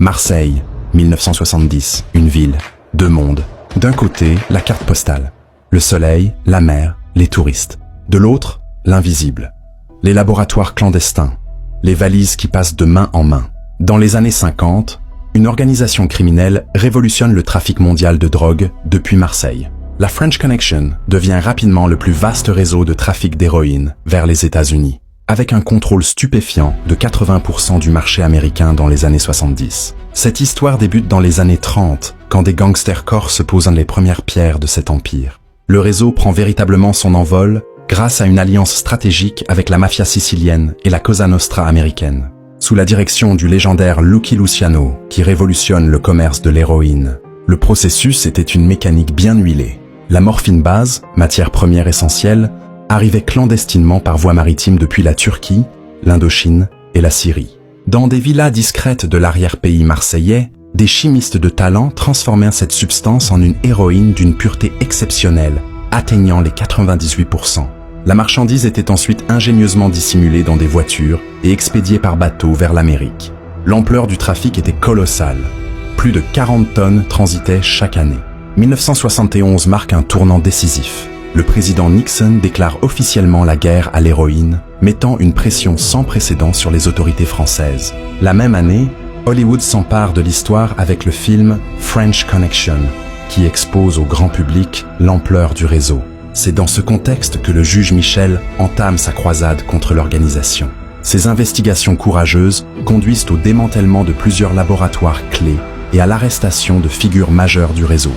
Marseille, 1970, une ville, deux mondes. D'un côté, la carte postale. Le soleil, la mer, les touristes. De l'autre, l'invisible. Les laboratoires clandestins. Les valises qui passent de main en main. Dans les années 50, une organisation criminelle révolutionne le trafic mondial de drogue depuis Marseille. La French Connection devient rapidement le plus vaste réseau de trafic d'héroïne vers les États-Unis, avec un contrôle stupéfiant de 80% du marché américain dans les années 70. Cette histoire débute dans les années 30, quand des gangsters corses posent les premières pierres de cet empire. Le réseau prend véritablement son envol grâce à une alliance stratégique avec la mafia sicilienne et la Cosa Nostra américaine. Sous la direction du légendaire Lucky Luciano, qui révolutionne le commerce de l'héroïne. Le processus était une mécanique bien huilée. La morphine base, matière première essentielle, arrivait clandestinement par voie maritime depuis la Turquie, l'Indochine et la Syrie. Dans des villas discrètes de l'arrière-pays marseillais, des chimistes de talent transformèrent cette substance en une héroïne d'une pureté exceptionnelle, atteignant les 98%. La marchandise était ensuite ingénieusement dissimulée dans des voitures et expédiée par bateau vers l'Amérique. L'ampleur du trafic était colossale. Plus de 40 tonnes transitaient chaque année. 1971 marque un tournant décisif. Le président Nixon déclare officiellement la guerre à l'héroïne, mettant une pression sans précédent sur les autorités françaises. La même année, Hollywood s'empare de l'histoire avec le film French Connection, qui expose au grand public l'ampleur du réseau. C'est dans ce contexte que le juge Michel entame sa croisade contre l'organisation. Ces investigations courageuses conduisent au démantèlement de plusieurs laboratoires clés et à l'arrestation de figures majeures du réseau.